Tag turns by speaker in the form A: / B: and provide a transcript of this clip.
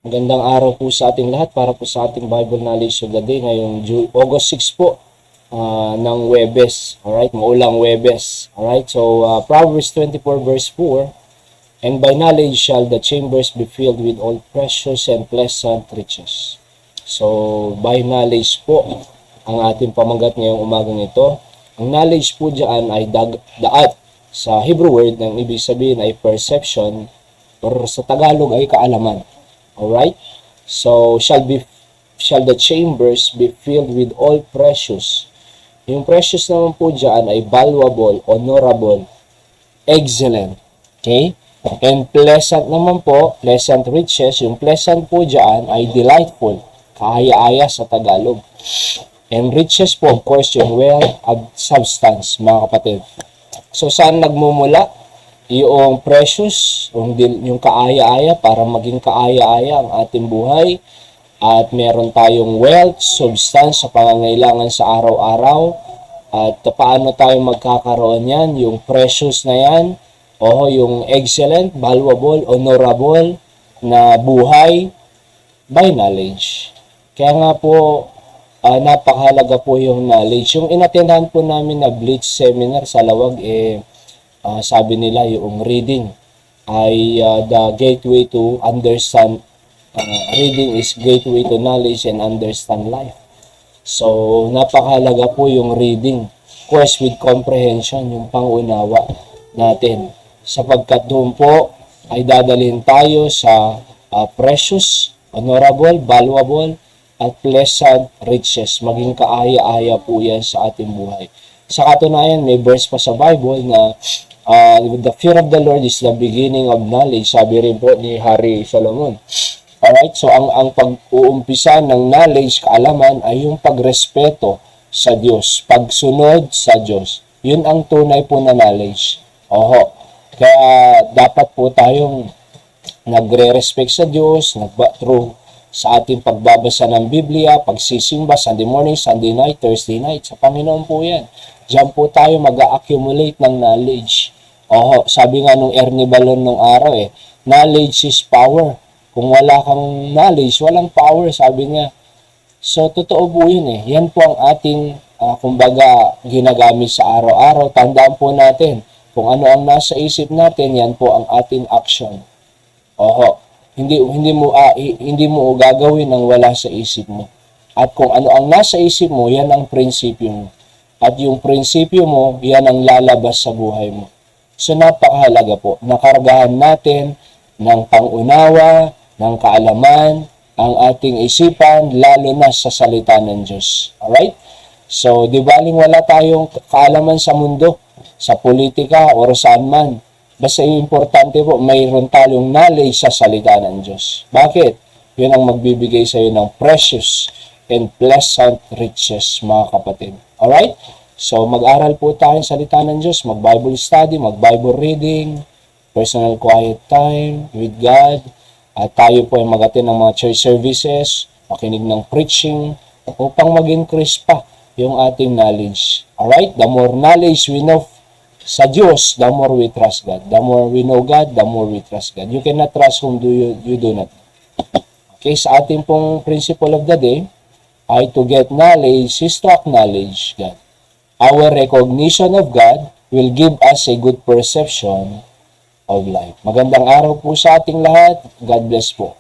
A: Magandang araw po sa ating lahat para po sa ating Bible Knowledge of the Day ngayong August 6 po ng Webes. Alright, maulang Webes. Alright, so Proverbs 24 verse 4, "And by knowledge shall the chambers be filled with all precious and pleasant riches." So, by knowledge po ang ating pamagat ngayong umagang ito. Ang knowledge po dyan ay daat. Sa Hebrew word, ang ibig sabihin ay perception, or sa Tagalog ay kaalaman. Alright? So, shall the chambers be filled with all precious. Yung precious naman po dyan ay valuable, honorable, excellent. Okay? And pleasant naman po, pleasant riches. Yung pleasant po dyan ay delightful, kaaya-aya sa Tagalog. And riches po, of course, yung wealth of substance, mga kapatid. So, saan nagmumula? Yung precious, yung kaaya-aya, para maging kaaya-aya ang ating buhay. At meron tayong wealth, substance sa pangangailangan sa araw-araw. At paano tayo magkakaroon yan? Yung precious na yan, yung excellent, valuable, honorable na buhay by knowledge. Kaya nga po, napakahalaga po yung knowledge. Yung inatendahan po namin na Blitz seminar sa Lawag, sabi nila yung reading ay the gateway to understand. Reading is gateway to knowledge and understand life. So, napakahalaga po yung reading. Quest with comprehension, yung pangunawa natin. Sapagkat doon po ay dadalhin tayo sa precious, honorable, valuable, at pleasant riches. Maging kaaya-aya po yan sa ating buhay. Sa katunayan, may verse pa sa Bible na the fear of the Lord is the beginning of knowledge. Sabi rin po ni Hari Solomon. Alright, so ang pag-uumpisa ng knowledge, kaalaman, ay yung pagrespeto sa Diyos, pagsunod sa Diyos. Yun ang tunay po na knowledge. Kaya dapat po tayong nagre-respect sa Diyos, through sa ating pagbabasa ng Biblia, pagsisimba, Sunday morning, Sunday night, Thursday night. Sa Panginoon po yan. Diyan po tayo mag-accumulate ng knowledge. Sabi nga nung Ernie Balon nung araw knowledge is power. Kung wala kang knowledge, walang power, sabi niya. So, totoo po yun Yan po ang ating, kumbaga, ginagamit sa araw-araw. Tandaan po natin, kung ano ang nasa isip natin, yan po ang ating action. Hindi mo gagawin ang wala sa isip mo. At kung ano ang nasa isip mo, yan ang prinsipyo mo. At yung prinsipyo mo, yan ang lalabas sa buhay mo. So napakahalaga po, nakargahan natin ng pangunawa, ng kaalaman, ang ating isipan, lalo na sa salita ng Diyos. Alright? So, di baling wala tayong kaalaman sa mundo, sa politika, o saan man. Basta importante po, mayroon tayong knowledge sa salita ng Diyos. Bakit? Yun ang magbibigay sa iyo ng precious and pleasant riches, mga kapatid. Alright? So, mag-aral po tayo sa salita ng Diyos, mag-Bible study, mag-Bible reading, personal quiet time with God, at tayo po ay mag-attend ng mga church services, makinig ng preaching, upang mag-increase pa yung ating knowledge. Alright? The more knowledge we know sa Diyos, the more we trust God. The more we know God, the more we trust God. You cannot trust whom you do not. Okay, sa ating pong principle of the day, ay to get knowledge is to acknowledge God. Our recognition of God will give us a good perception of life. Magandang araw po sa ating lahat. God bless po.